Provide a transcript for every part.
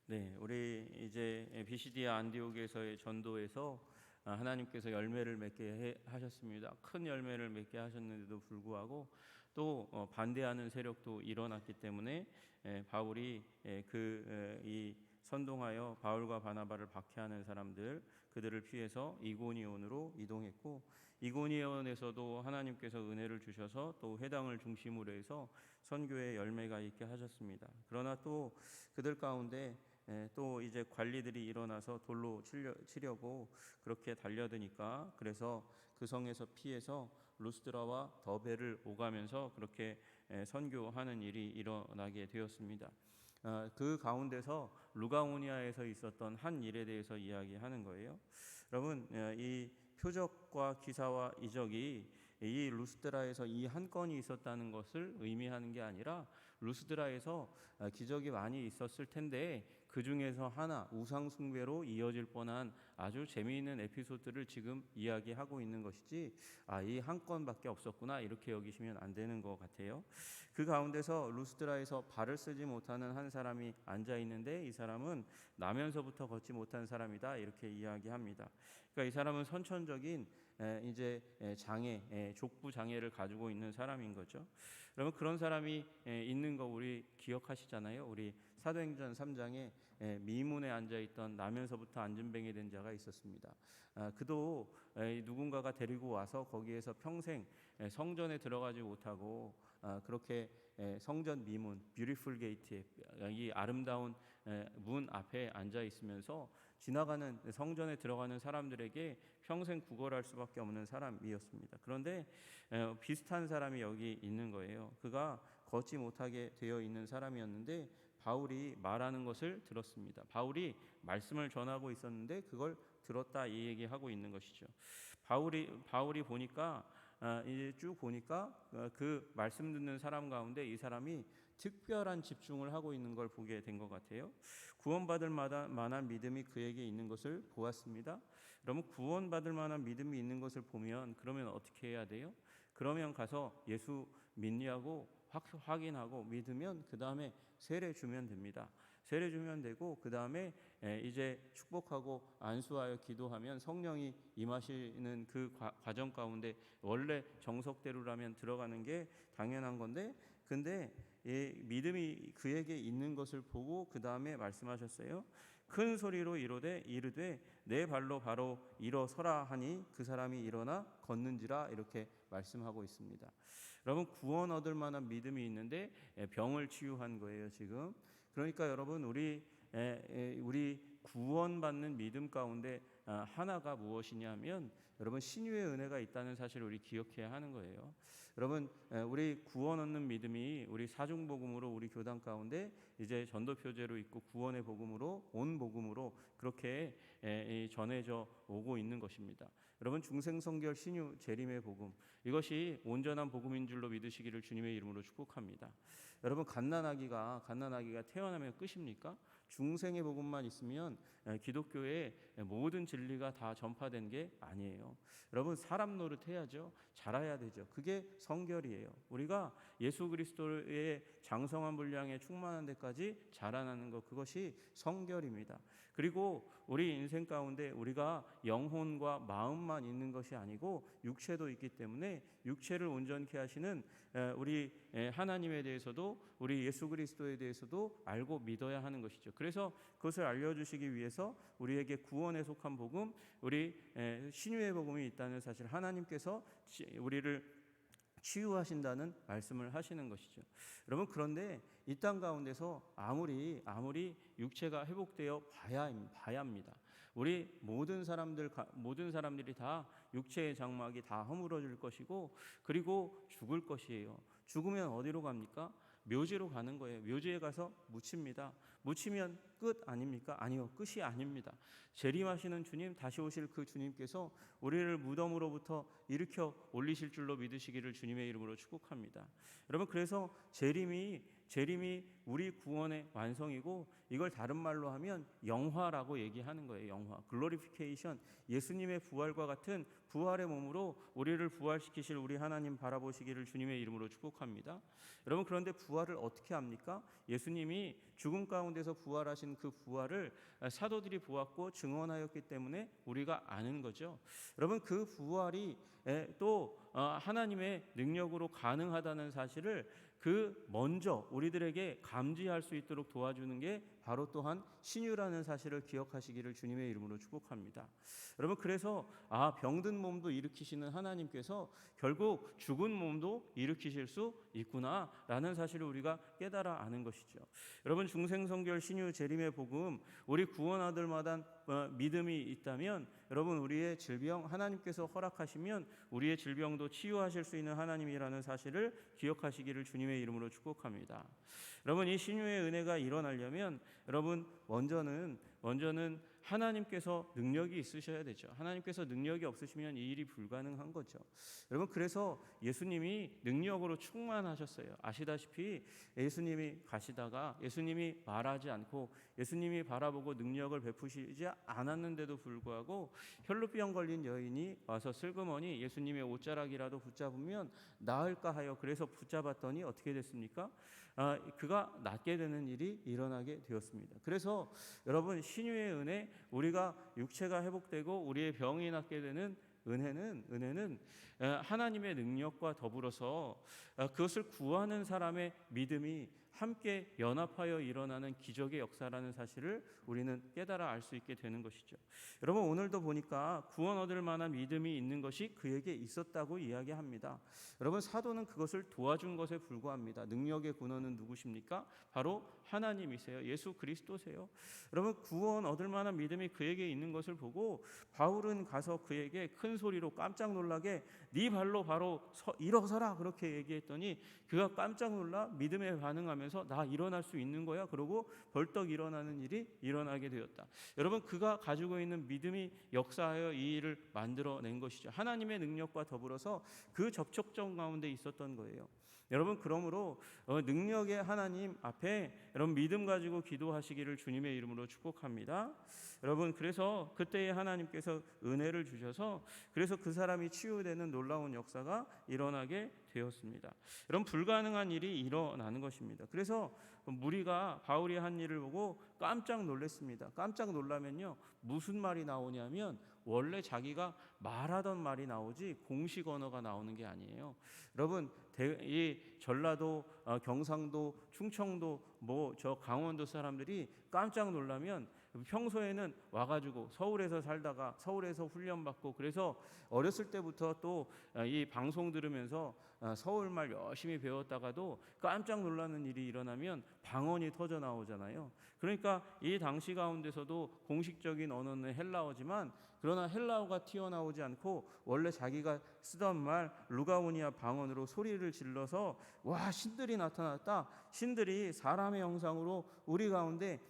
네, 우리 이제 비시디아 안디옥에서의 전도에서 하나님께서 열매를 맺게 하셨습니다. 큰 열매를 맺게 하셨는데도 불구하고 또 반대하는 세력도 일어났기 때문에 바울이 이 선동하여 바울과 바나바를 박해하는 사람들 그들을 피해서 이고니온으로 이동했고, 이고니온에서도 하나님께서 은혜를 주셔서 또 회당을 중심으로 해서 선교의 열매가 있게 하셨습니다. 그러나 또 그들 가운데 또 이제 관리들이 일어나서 돌로 치려고 그렇게 달려드니까, 그래서 그 성에서 피해서 루스드라와 더베를 오가면서 그렇게 선교하는 일이 일어나게 되었습니다. 그 가운데서 루가오니아에서 있었던 한 일에 대해서 이야기하는 거예요. 여러분, 이 표적과 기사와 이적이 이 루스드라에서 이 한 건이 있었다는 것을 의미하는 게 아니라, 루스드라에서 기적이 많이 있었을 텐데 그 중에서 하나, 우상 숭배로 이어질 뻔한 아주 재미있는 에피소드를 지금 이야기하고 있는 것이지, 이 한 건밖에 없었구나 이렇게 여기시면 안 되는 것 같아요. 그 가운데서 루스드라에서 발을 쓰지 못하는 한 사람이 앉아 있는데, 이 사람은 나면서부터 걷지 못한 사람이다 이렇게 이야기합니다. 그러니까 이 사람은 선천적인 이제 장애, 족부 장애를 가지고 있는 사람인 거죠. 여러분, 그런 사람이 있는 거 우리 기억하시잖아요. 우리 사도행전 3장에 미문에 앉아 있던 나면서부터 안진뱅이 된 자가 있었습니다. 그도 누군가가 데리고 와서 거기에서 평생 성전에 들어가지 못하고 그렇게 성전 미문 뷰티풀 게이트에, 이 아름다운 문 앞에 앉아 있으면서 지나가는 성전에 들어가는 사람들에게 평생 구걸할 수밖에 없는 사람이었습니다. 그런데 비슷한 사람이 여기 있는 거예요. 그가 걷지 못하게 되어 있는 사람이었는데 바울이 말하는 것을 들었습니다. 바울이 말씀을 전하고 있었는데 그걸 들었다, 이 얘기하고 있는 것이죠. 바울이 보니까 이제 쭉 보니까 그 말씀 듣는 사람 가운데 이 사람이 특별한 집중을 하고 있는 걸 보게 된 것 같아요. 구원받을 만한 믿음이 그에게 있는 것을 보았습니다. 그러면 구원받을 만한 믿음이 있는 것을 보면 그러면 어떻게 해야 돼요? 그러면 가서 예수 믿냐고 확인하고 믿으면 그 다음에 세례 주면 됩니다. 세례 주면 되고, 그 다음에 이제 축복하고 안수하여 기도하면 성령이 임하시는 그 과정 가운데 원래 정석대로라면 들어가는 게 당연한 건데, 근데 믿음이 그에게 있는 것을 보고 그 다음에 말씀하셨어요. 큰 소리로 이르되 내 발로 바로 일어서라 하니 그 사람이 일어나 걷는지라, 이렇게 말씀하고 있습니다. 여러분, 구원 얻을 만한 믿음이 있는데 병을 치유한 거예요 지금. 그러니까 여러분, 우리 구원받는 믿음 가운데 하나가 무엇이냐면, 여러분, 신유의 은혜가 있다는 사실을 우리 기억해야 하는 거예요. 여러분, 우리 구원 얻는 믿음이 우리 사중복음으로 우리 교단 가운데 이제 전도표제로 있고 구원의 복음으로, 온 복음으로 그렇게 전해져 오고 있는 것입니다. 여러분, 중생성결 신유 재림의 복음, 이것이 온전한 복음인 줄로 믿으시기를 주님의 이름으로 축복합니다. 여러분, 갓난아기가 태어나면 끝입니까? 중생의 복음만 있으면 기독교의 모든 진리가 다 전파된 게 아니에요. 여러분, 사람 노릇해야죠. 자라야 되죠. 그게 성결이에요. 우리가 예수 그리스도의 장성한 분량에 충만한 데까지 자라나는 것, 그것이 성결입니다. 그리고 우리 인생 가운데 우리가 영혼과 마음만 있는 것이 아니고 육체도 있기 때문에 육체를 온전케 하시는 우리 하나님에 대해서도, 우리 예수 그리스도에 대해서도 알고 믿어야 하는 것이죠. 그래서 그것을 알려주시기 위해서 우리에게 구원에 속한 복음, 우리 신유의 복음이 있다는 사실, 하나님께서 우리를 치유하신다는 말씀을 하시는 것이죠. 여러분, 그런데 이 땅 가운데서 아무리 육체가 회복되어 봐야 합니다. 우리 모든 사람들이 다 육체의 장막이 다 허물어질 것이고, 그리고 죽을 것이에요. 죽으면 어디로 갑니까? 묘지로 가는 거예요. 묘지에 가서 묻힙니다. 묻히면 끝 아닙니까? 아니요, 끝이 아닙니다. 재림하시는 주님, 다시 오실 그 주님께서 우리를 무덤으로부터 일으켜 올리실 줄로 믿으시기를 주님의 이름으로 축복합니다. 여러분, 그래서 재림이 재림이 우리 구원의 완성이고, 이걸 다른 말로 하면 영화라고 얘기하는 거예요. 영화, 글로리피케이션. 예수님의 부활과 같은 부활의 몸으로 우리를 부활시키실 우리 하나님 바라보시기를 주님의 이름으로 축복합니다. 여러분, 그런데 부활을 어떻게 합니까? 예수님이 죽음 가운데서 부활하신 그 부활을 사도들이 보았고 증언하였기 때문에 우리가 아는 거죠. 여러분, 그 부활이 또 하나님의 능력으로 가능하다는 사실을 먼저 우리들에게 감지할 수 있도록 도와주는 게 바로 또한 신유라는 사실을 기억하시기를 주님의 이름으로 축복합니다. 여러분, 그래서 병든 몸도 일으키시는 하나님께서 결국 죽은 몸도 일으키실 수 있구나라는 사실을 우리가 깨달아 아는 것이죠. 여러분, 중생성결 신유 재림의 복음, 우리 구원아들마다 믿음이 있다면, 여러분, 우리의 질병 하나님께서 허락하시면 우리의 질병도 치유하실 수 있는 하나님이라는 사실을 기억하시기를 주님의 이름으로 축복합니다. 여러분, 이 신유의 은혜가 일어나려면 여러분 먼저는 하나님께서 능력이 있으셔야 되죠. 하나님께서 능력이 없으시면 이 일이 불가능한 거죠. 여러분, 그래서 예수님이 능력으로 충만하셨어요. 아시다시피 예수님이 가시다가 예수님이 말하지 않고 예수님이 바라보고 능력을 베푸시지 않았는데도 불구하고 혈루병 걸린 여인이 와서 슬그머니 예수님의 옷자락이라도 붙잡으면 나을까 하여 그래서 붙잡았더니 어떻게 됐습니까? 그가 낫게 되는 일이 일어나게 되었습니다. 그래서 여러분, 신유의 은혜, 우리가 육체가 회복되고 우리의 병이 낫게 되는 은혜는 하나님의 능력과 더불어서 그것을 구하는 사람의 믿음이 함께 연합하여 일어나는 기적의 역사라는 사실을 우리는 깨달아 알 수 있게 되는 것이죠. 여러분, 오늘도 보니까 구원 얻을 만한 믿음이 있는 것이 그에게 있었다고 이야기합니다. 여러분, 사도는 그것을 도와준 것에 불과합니다. 능력의 근원은 누구십니까? 바로 하나님이세요. 예수 그리스도세요. 여러분, 구원 얻을 만한 믿음이 그에게 있는 것을 보고 바울은 가서 그에게 큰 소리로 깜짝 놀라게 네 발로 바로 일어서라 그렇게 얘기했더니 그가 깜짝 놀라 믿음에 반응하면서 나 일어날 수 있는 거야? 그러고 벌떡 일어나는 일이 일어나게 되었다. 여러분, 그가 가지고 있는 믿음이 역사하여 이 일을 만들어낸 것이죠. 하나님의 능력과 더불어서 그 접촉점 가운데 있었던 거예요. 여러분, 그러므로 능력의 하나님 앞에 여러분 믿음 가지고 기도하시기를 주님의 이름으로 축복합니다. 여러분, 그래서 그때에 하나님께서 은혜를 주셔서 그래서 그 사람이 치유되는 놀라운 역사가 일어나게 되었습니다. 여러분, 불가능한 일이 일어나는 것입니다. 그래서 무리가 바울이 한 일을 보고 깜짝 놀랐습니다. 깜짝 놀라면요, 무슨 말이 나오냐면 원래 자기가 말하던 말이 나오지 공식 언어가 나오는 게 아니에요. 여러분, 이 전라도, 경상도, 충청도, 저 강원도 사람들이 깜짝 놀라면 평소에는 와가지고 서울에서 살다가 서울에서 훈련받고 그래서 어렸을 때부터 또 이 방송 들으면서 서울말 열심히 배웠다가도 깜짝 놀라는 일이 일어나면 방언이 터져 나오잖아요. 그러니까 이 당시 가운데서도 공식적인 언어는 헬라어지만 그러나 헬라어가 튀어나오지 않고 원래 자기가 쓰던 말 루가오니아 방언으로 소리를 질러서 와, 신들이 나타났다, 신들이 사람의 형상으로 우리 가운데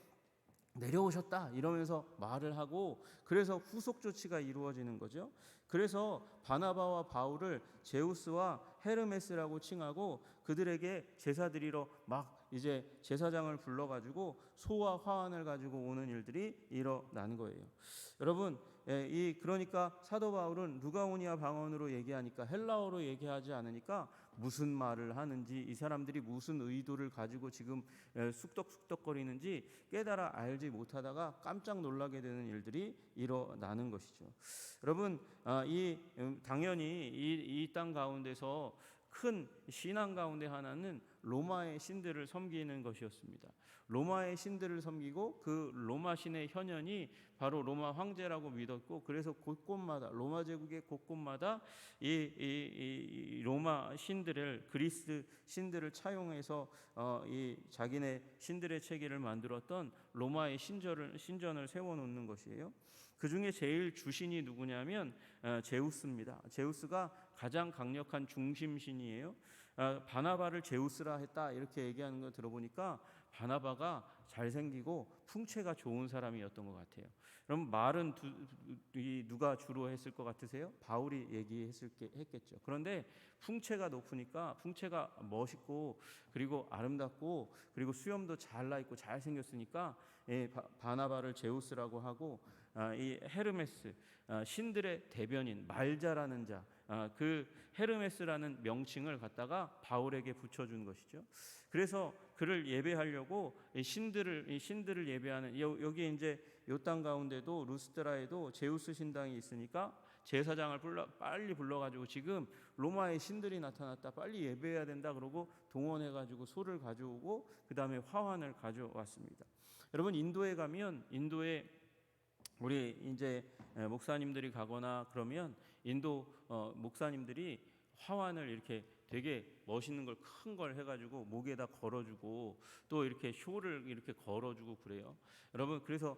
내려오셨다 이러면서 말을 하고 그래서 후속 조치가 이루어지는 거죠. 그래서 바나바와 바울을 제우스와 헤르메스라고 칭하고 그들에게 제사 드리러 막 이제 제사장을 불러가지고 소와 화환을 가지고 오는 일들이 일어나는 거예요. 여러분, 그러니까 사도 바울은 루가오니아 방언으로 얘기하니까 헬라어로 얘기하지 않으니까 무슨 말을 하는지 이 사람들이 무슨 의도를 가지고 지금 쑥덕쑥덕거리는지 깨달아 알지 못하다가 깜짝 놀라게 되는 일들이 일어나는 것이죠. 여러분, 당연히 이 땅 가운데서 큰 신앙 가운데 하나는 로마의 신들을 섬기는 것이었습니다. 로마의 신들을 섬기고 그 로마 신의 현현이 바로 로마 황제라고 믿었고 그래서 곳곳마다 로마 제국의 곳곳마다 이 로마 신들을 그리스 신들을 차용해서 이 자기네 신들의 체계를 만들었던 로마의 신전을 세워놓는 것이에요. 그 중에 제일 주신이 누구냐면 제우스입니다. 제우스가 가장 강력한 중심신이에요. 바나바를 제우스라 했다 이렇게 얘기하는 거 들어보니까 바나바가 잘생기고 풍채가 좋은 사람이었던 것 같아요. 그럼 말은 누가 주로 했을 것 같으세요? 바울이 얘기했겠죠. 그런데 풍채가 높으니까 풍채가 멋있고 그리고 아름답고 그리고 수염도 잘 나 있고 잘 생겼으니까 바나바를 제우스라고 하고 이 헤르메스 신들의 대변인 말 잘하는 자 그 헤르메스라는 명칭을 갖다가 바울에게 붙여준 것이죠. 그래서 그를 예배하려고 이 신들을 예배하는 여기 이제 요 땅 가운데도 루스드라에도 제우스 신당이 있으니까 제사장을 빨리 불러가지고 지금 로마의 신들이 나타났다 빨리 예배해야 된다 그러고 동원해가지고 소를 가져오고 그 다음에 화환을 가져왔습니다. 여러분 인도에 가면 인도에 우리 이제 목사님들이 가거나 그러면 인도 목사님들이 화환을 이렇게 되게 멋있는 걸 큰 걸 해가지고 목에다 걸어주고 또 이렇게 쇼를 이렇게 걸어주고 그래요. 여러분 그래서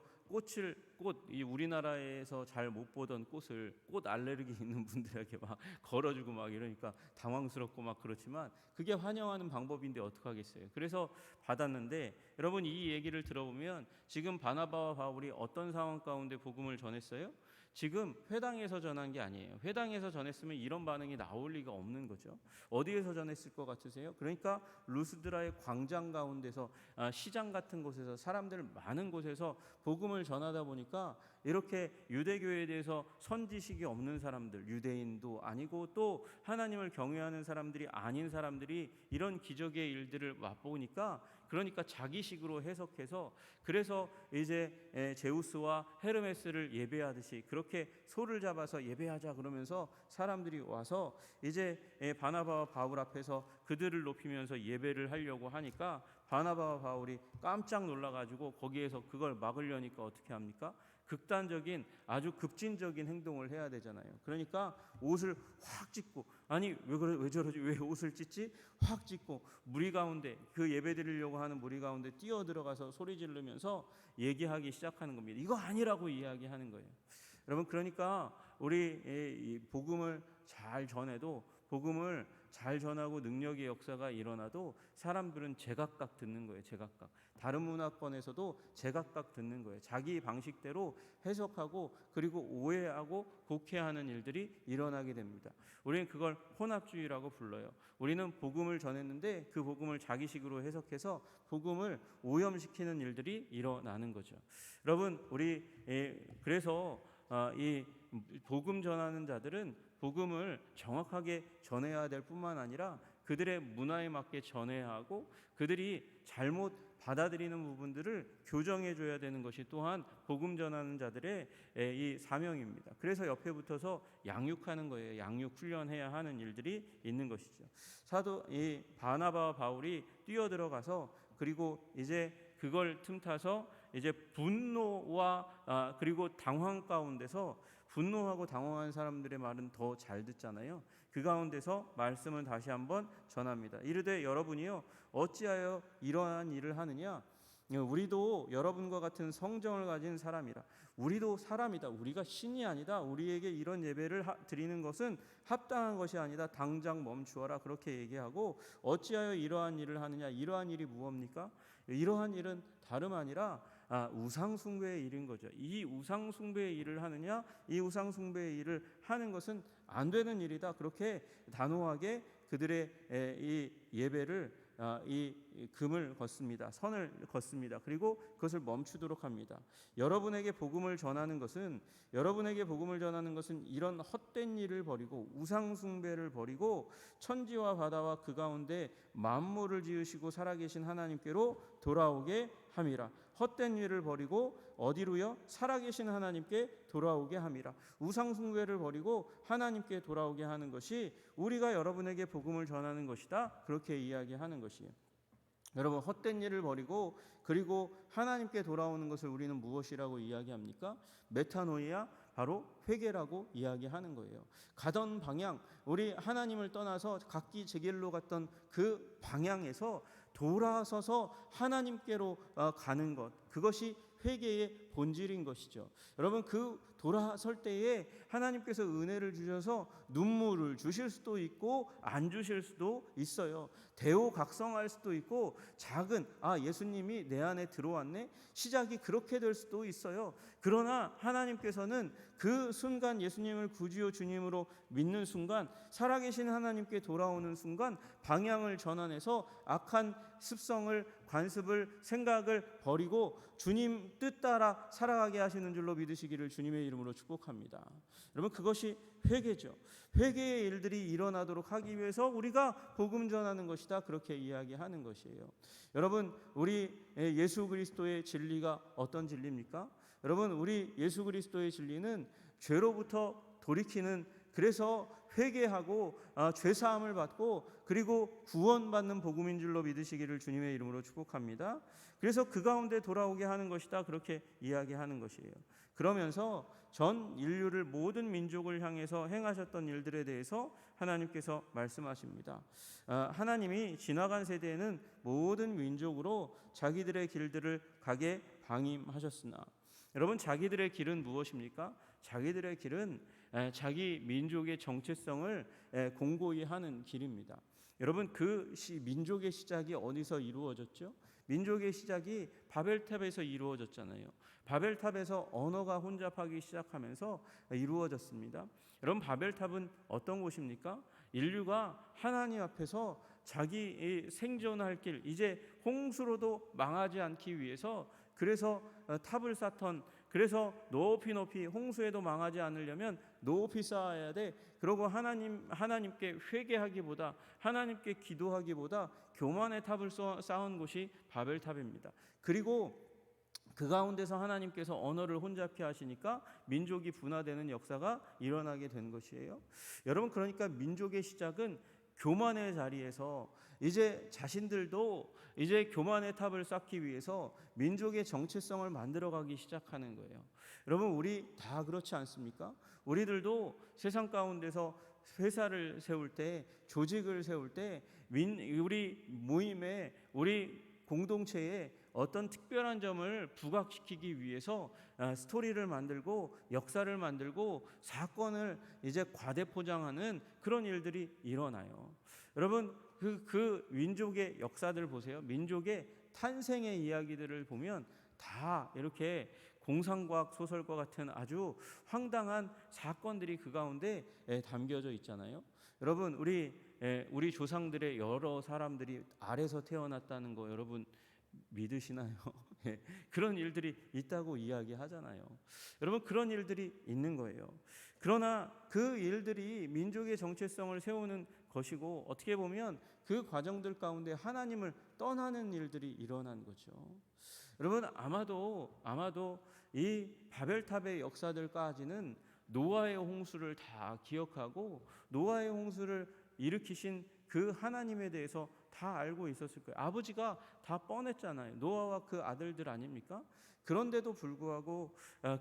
이 우리나라에서 잘 못 보던 꽃을 꽃 알레르기 있는 분들에게 막 걸어주고 막 이러니까 당황스럽고 막 그렇지만 그게 환영하는 방법인데 어떡하겠어요. 그래서 받았는데 여러분 이 얘기를 들어보면 지금 바나바와 바울이 어떤 상황 가운데 복음을 전했어요? 지금 회당에서 전한 게 아니에요. 회당에서 전했으면 이런 반응이 나올 리가 없는 거죠. 어디에서 전했을 것 같으세요? 그러니까 루스드라의 광장 가운데서 시장 같은 곳에서 사람들 많은 곳에서 복음을 전하다 보니까 이렇게 유대교에 대해서 선지식이 없는 사람들, 유대인도 아니고 또 하나님을 경외하는 사람들이 아닌 사람들이 이런 기적의 일들을 맛보니까 그러니까 자기식으로 해석해서 그래서 이제 제우스와 헤르메스를 예배하듯이 그렇게 소를 잡아서 예배하자 그러면서 사람들이 와서 이제 바나바와 바울 앞에서 그들을 높이면서 예배를 하려고 하니까 바나바와 바울이 깜짝 놀라가지고 거기에서 그걸 막으려니까 어떻게 합니까? 극단적인 아주 급진적인 행동을 해야 되잖아요. 그러니까 옷을 확 찢고 아니 왜 저러지? 왜 옷을 찢지? 확 찢고 무리 가운데 그 예배 드리려고 하는 무리 가운데 뛰어 들어가서 소리 지르면서 얘기하기 시작하는 겁니다. 이거 아니라고 이야기하는 거예요. 여러분 그러니까 우리 이 복음을 잘 전해도 복음을 잘 전하고 능력의 역사가 일어나도 사람들은 제각각 듣는 거예요. 제각각. 다른 문화권에서도 제각각 듣는 거예요. 자기 방식대로 해석하고 그리고 오해하고 곡해하는 일들이 일어나게 됩니다. 우리는 그걸 혼합주의라고 불러요. 우리는 복음을 전했는데 그 복음을 자기식으로 해석해서 복음을 오염시키는 일들이 일어나는 거죠. 여러분 우리 그래서 이 복음 전하는 자들은 복음을 정확하게 전해야 될 뿐만 아니라 그들의 문화에 맞게 전해야 하고 그들이 잘못 받아들이는 부분들을 교정해 줘야 되는 것이 또한 복음 전하는 자들의 이 사명입니다. 그래서 옆에 붙어서 양육하는 거예요. 양육 훈련해야 하는 일들이 있는 것이죠. 사도 이 바나바와 바울이 뛰어들어가서 그리고 이제 그걸 틈타서 이제 분노와 그리고 당황 가운데서 분노하고 당황한 사람들의 말은 더 잘 듣잖아요. 그 가운데서 말씀을 다시 한번 전합니다. 이르되 여러분이요 어찌하여 이러한 일을 하느냐? 우리도 여러분과 같은 성정을 가진 사람이라. 우리도 사람이다. 우리가 신이 아니다. 우리에게 이런 예배를 드리는 것은 합당한 것이 아니다. 당장 멈추어라. 그렇게 얘기하고 어찌하여 이러한 일을 하느냐? 이러한 일이 무엇입니까? 이러한 일은 다름 아니라 우상 숭배의 일인 거죠. 이 우상 숭배의 일을 하느냐? 이 우상 숭배의 일을 하는 것은 안 되는 일이다. 그렇게 단호하게 그들의 이 예배를 이 금을 걷습니다. 선을 걷습니다. 그리고 그것을 멈추도록 합니다. 여러분에게 복음을 전하는 것은 이런 헛된 일을 버리고 우상 숭배를 버리고 천지와 바다와 그 가운데 만물을 지으시고 살아계신 하나님께로 돌아오게 함이라. 헛된 일을 버리고 어디로요? 살아계신 하나님께 돌아오게 함이라. 우상 숭배를 버리고 하나님께 돌아오게 하는 것이 우리가 여러분에게 복음을 전하는 것이다. 그렇게 이야기하는 것이에요. 여러분 헛된 일을 버리고 그리고 하나님께 돌아오는 것을 우리는 무엇이라고 이야기합니까? 메타노이아, 바로 회개라고 이야기하는 거예요. 가던 방향, 우리 하나님을 떠나서 각기 제 길로 갔던 그 방향에서 돌아서서 하나님께로 가는 것, 그것이 회개의 본질인 것이죠. 여러분, 그 돌아설 때에 하나님께서 은혜를 주셔서 눈물을 주실 수도 있고 안 주실 수도 있어요. 대호각성할 수도 있고 작은 예수님이 내 안에 들어왔네, 시작이 그렇게 될 수도 있어요. 그러나 하나님께서는 그 순간 예수님을 구주요 주님으로 믿는 순간, 살아계신 하나님께 돌아오는 순간 방향을 전환해서 악한 습성을, 관습을, 생각을 버리고 주님 뜻 따라 살아가게 하시는 줄로 믿으시기를 주님의 이름으로 축복합니다. 여러분, 그것이 회개죠. 회개의 일들이 일어나도록 하기 위해서 우리가 복음 전하는 것이다, 그렇게 이야기하는 것이에요. 여러분, 우리 예수 그리스도의 진리가 어떤 진리입니까? 여러분, 우리 예수 그리스도의 진리는 죄로부터 돌이키는, 그래서 회개하고 죄사함을 받고 그리고 구원받는 복음인 줄로 믿으시기를 주님의 이름으로 축복합니다. 그래서 그 가운데 돌아오게 하는 것이다, 그렇게 이야기하는 것이에요. 그러면서 전 인류를, 모든 민족을 향해서 행하셨던 일들에 대해서 하나님께서 말씀하십니다. 하나님이 지나간 세대에는 모든 민족으로 자기들의 길들을 가게 방임하셨으나, 여러분, 자기들의 길은 무엇입니까? 자기들의 길은 자기 민족의 정체성을 공고히 하는 길입니다. 여러분, 그 민족의 시작이 어디서 이루어졌죠? 민족의 시작이 바벨탑에서 이루어졌잖아요. 바벨탑에서 언어가 혼잡하기 시작하면서 이루어졌습니다. 여러분, 바벨탑은 어떤 곳입니까? 인류가 하나님 앞에서 자기 생존할 길, 이제 홍수로도 망하지 않기 위해서, 그래서 탑을 쌓던, 그래서 높이 홍수에도 망하지 않으려면 높이 쌓아야 돼. 그러고 하나님께 회개하기보다, 하나님께 기도하기보다 교만의 탑을 쌓은 곳이 바벨탑입니다. 그리고 그 가운데서 하나님께서 언어를 혼잡케 하시니까 민족이 분화되는 역사가 일어나게 된 것이에요. 여러분, 그러니까 민족의 시작은 교만의 자리에서 이제 자신들도 이제 교만의 탑을 쌓기 위해서 민족의 정체성을 만들어가기 시작하는 거예요. 여러분, 우리 다 그렇지 않습니까? 우리들도 세상 가운데서 회사를 세울 때, 조직을 세울 때, 우리 모임에, 우리 공동체에 어떤 특별한 점을 부각시키기 위해서 스토리를 만들고 역사를 만들고 사건을 이제 과대포장하는 그런 일들이 일어나요. 여러분, 그 민족의 역사들 보세요. 민족의 탄생의 이야기들을 보면 다 이렇게 공상과학 소설과 같은 아주 황당한 사건들이 그 가운데 담겨져 있잖아요. 여러분, 우리 조상들의 여러 사람들이 알에서 태어났다는 거 여러분 믿으시나요? 그런 일들이 있다고 이야기하잖아요. 여러분, 그런 일들이 있는 거예요. 그러나 그 일들이 민족의 정체성을 세우는 것이고, 어떻게 보면 그 과정들 가운데 하나님을 떠나는 일들이 일어난 거죠. 여러분, 아마도 이 바벨탑의 역사들까지는 노아의 홍수를 다 기억하고 노아의 홍수를 일으키신 그 하나님에 대해서 다 알고 있었을 거예요. 아버지가 다 뻔했잖아요. 노아와 그 아들들 아닙니까? 그런데도 불구하고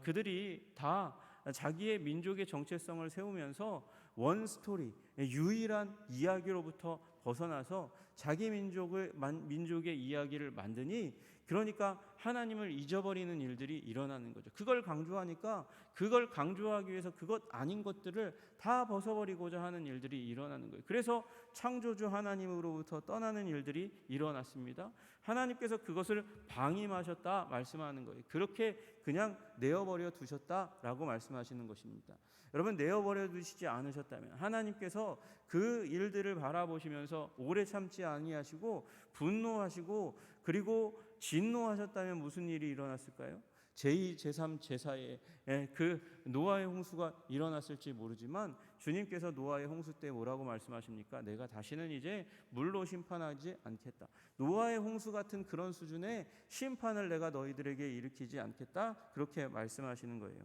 그들이 다 자기의 민족의 정체성을 세우면서 원 스토리, 유일한 이야기로부터 벗어나서 자기 민족의 이야기를 만드니, 그러니까 하나님을 잊어버리는 일들이 일어나는 거죠. 그걸 강조하니까 그걸 강조하기 위해서 그것 아닌 것들을 다 벗어버리고자 하는 일들이 일어나는 거예요. 그래서 창조주 하나님으로부터 떠나는 일들이 일어났습니다. 하나님께서 그것을 방임하셨다 말씀하는 거예요. 그렇게 그냥 내어버려 두셨다라고 말씀하시는 것입니다. 여러분, 내어버려 두시지 않으셨다면, 하나님께서 그 일들을 바라보시면서 오래 참지 아니하시고 분노하시고 그리고 진노하셨다면 무슨 일이 일어났을까요? 제2, 제3, 제4의 그 노아의 홍수가 일어났을지 모르지만 주님께서 노아의 홍수 때 뭐라고 말씀하십니까? 내가 다시는 이제 물로 심판하지 않겠다. 노아의 홍수 같은 그런 수준의 심판을 내가 너희들에게 일으키지 않겠다, 그렇게 말씀하시는 거예요.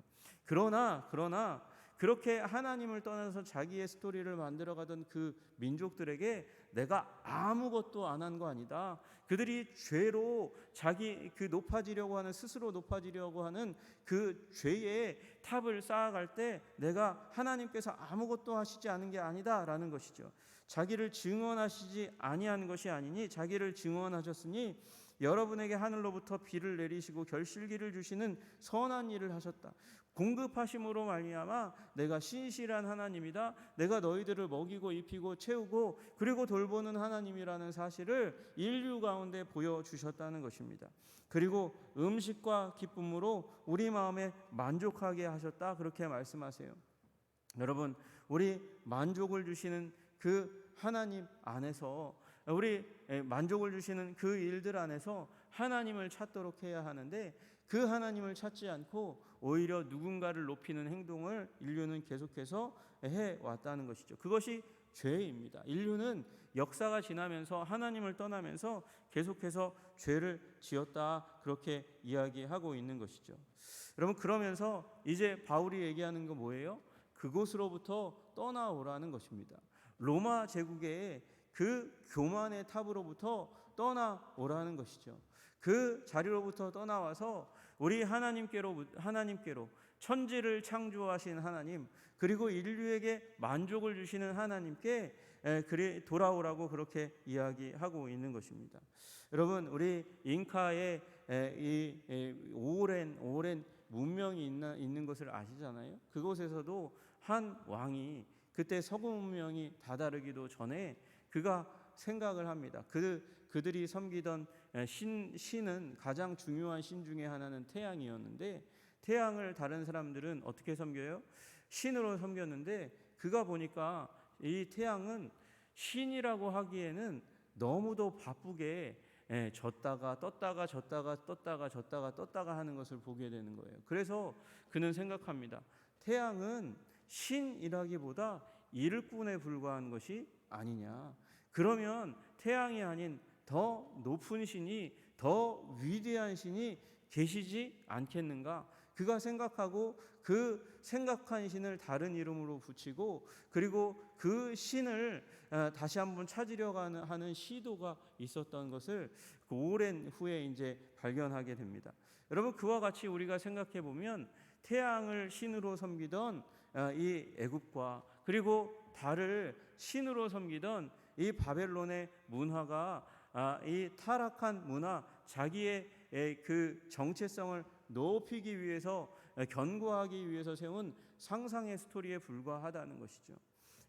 그러나 그렇게 하나님을 떠나서 자기의 스토리를 만들어가던 그 민족들에게 내가 아무것도 안 한 거 아니다. 그들이 죄로 자기 스스로 높아지려고 하는 그 죄의 탑을 쌓아갈 때 내가 하나님께서 아무것도 하시지 않은 게 아니다라는 것이죠. 자기를 증언하시지 아니한 것이 아니니 자기를 증언하셨으니 여러분에게 하늘로부터 비를 내리시고 결실기를 주시는 선한 일을 하셨다. 공급하심으로 말미암아 내가 신실한 하나님이다. 내가 너희들을 먹이고 입히고 채우고 그리고 돌보는 하나님이라는 사실을 인류 가운데 보여주셨다는 것입니다. 그리고 음식과 기쁨으로 우리 마음에 만족하게 하셨다. 그렇게 말씀하세요. 여러분, 우리 만족을 주시는 그 하나님 안에서, 우리 만족을 주시는 그 일들 안에서 하나님을 찾도록 해야 하는데, 그 하나님을 찾지 않고 오히려 누군가를 높이는 행동을 인류는 계속해서 해왔다는 것이죠. 그것이 죄입니다. 인류는 역사가 지나면서 하나님을 떠나면서 계속해서 죄를 지었다, 그렇게 이야기하고 있는 것이죠. 여러분, 그러면서 이제 바울이 얘기하는 건 뭐예요? 그곳으로부터 떠나오라는 것입니다. 로마 제국의 그 교만의 탑으로부터 떠나오라는 것이죠. 그 자리로부터 떠나와서 우리 하나님께로 천지를 창조하신 하나님, 그리고 인류에게 만족을 주시는 하나님께 돌아오라고 그렇게 이야기하고 있는 것입니다. 여러분, 우리 잉카의 이 오랜 문명이 있는 것을 아시잖아요. 그곳에서도 한 왕이 그때 서구 문명이 다다르기도 전에 그가 생각을 합니다. 그들이 섬기던 신은, 가장 중요한 신 중에 하나는 태양이었는데, 태양을 다른 사람들은 어떻게 섬겨요? 신으로 섬겼는데, 그가 보니까 이 태양은 신이라고 하기에는 너무도 바쁘게 졌다가 떴다가 졌다가 떴다가 졌다가 떴다가 하는 것을 보게 되는 거예요. 그래서 그는 생각합니다. 태양은 신이라기보다 일꾼에 불과한 것이 아니냐. 그러면 태양이 아닌 더 높은 신이, 더 위대한 신이 계시지 않겠는가? 그가 생각하고 그 생각한 신을 다른 이름으로 붙이고, 그리고 그 신을 다시 한번 찾으려고 하는 시도가 있었던 것을 그 오랜 후에 이제 발견하게 됩니다. 여러분, 그와 같이 우리가 생각해 보면 태양을 신으로 섬기던 이 애굽과, 그리고 달을 신으로 섬기던 이 바벨론의 문화가, 이 타락한 문화, 자기의 그 정체성을 높이기 위해서, 견고하기 위해서 세운 상상의 스토리에 불과하다는 것이죠.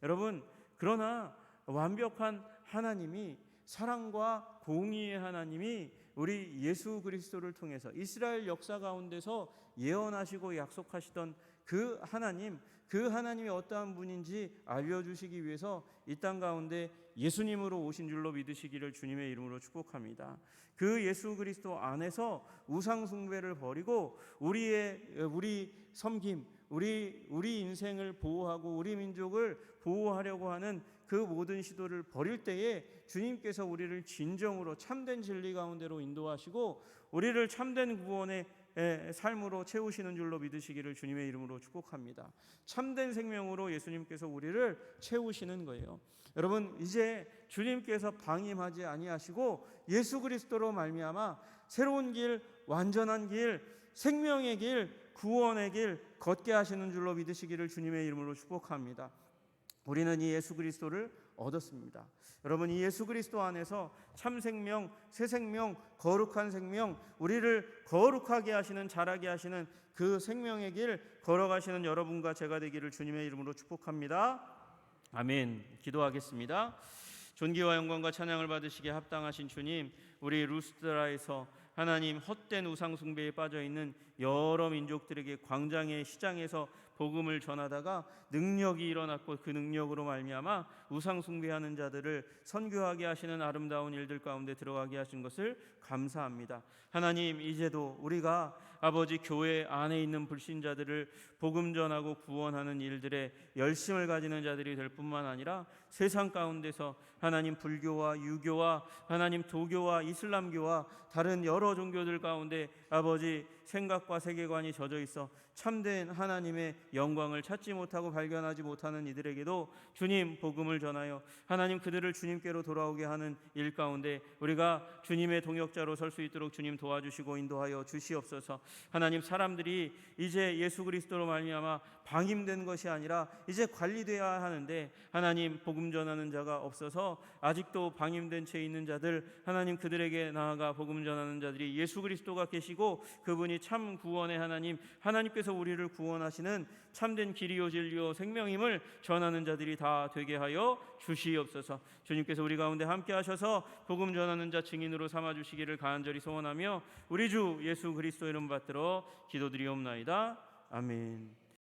여러분, 그러나 완벽한 하나님이, 사랑과 공의의 하나님이 우리 예수 그리스도를 통해서 이스라엘 역사 가운데서 예언하시고 약속하시던 그 하나님이 어떠한 분인지 알려주시기 위해서 이 땅 가운데 예수님으로 오신 줄로 믿으시기를 주님의 이름으로 축복합니다. 그 예수 그리스도 안에서 우상 숭배를 버리고 우리 섬김, 우리 인생을 보호하고 우리 민족을 보호하려고 하는 그 모든 시도를 버릴 때에 주님께서 우리를 진정으로 참된 진리 가운데로 인도하시고 우리를 참된 구원의 삶으로 채우시는 줄로 믿으시기를 주님의 이름으로 축복합니다. 참된 생명으로 예수님께서 우리를 채우시는 거예요. 여러분, 이제 주님께서 방임하지 아니하시고 예수 그리스도로 말미암아 새로운 길, 완전한 길, 생명의 길, 구원의 길 걷게 하시는 줄로 믿으시기를 주님의 이름으로 축복합니다. 우리는 이 예수 그리스도를 얻었습니다. 여러분, 이 예수 그리스도 안에서 참 생명, 새 생명, 거룩한 생명, 우리를 거룩하게 하시는, 자라게 하시는 그 생명의 길 걸어가시는 여러분과 제가 되기를 주님의 이름으로 축복합니다. 아멘. 기도하겠습니다. 존귀와 영광과 찬양을 받으시기에 합당하신 주님, 우리 루스드라에서 하나님 헛된 우상 숭배에 빠져 있는 여러 민족들에게 광장의 시장에서 복음을 전하다가 능력이 일어났고 그 능력으로 말미암아 우상 숭배하는 자들을 선교하게 하시는 아름다운 일들 가운데 들어가게 하신 것을 감사합니다. 하나님, 이제도 우리가 아버지 교회 안에 있는 불신자들을 복음 전하고 구원하는 일들에 열심을 가지는 자들이 될 뿐만 아니라 세상 가운데서 하나님 불교와 유교와 하나님 도교와 이슬람교와 다른 여러 종교들 가운데 아버지 생각과 세계관이 젖어 있어 참된 하나님의 영광을 찾지 못하고 발견하지 못하는 이들에게도 주님 복음을 전하여 하나님 그들을 주님께로 돌아오게 하는 일 가운데 우리가 주님의 동역자로 설 수 있도록 주님 도와주시고 인도하여 주시옵소서. 하나님, 사람들이 이제 예수 그리스도로 말미암아 방임된 것이 아니라 이제 관리되어야 하는데 하나님, 복음 전하는 자가 없어서 아직도 방임된 채 있는 자들, 하나님 그들에게 나아가 복음 전하는 자들이 예수 그리스도가 계시고 그분이 참 구원의 하나님, 하나님께서 우리를 구원하시는 참된 길이요 진리요 생명임을 전하는 자들이 다 되게 하여 주시옵소서. 주님께서 우리 가운데 함께 하셔서 복음 전하는 자 증인으로 삼아 주시기를 간절히 소원하며 우리 주 예수 그리스도 이름 받들어 기도드리옵나이다. 아멘.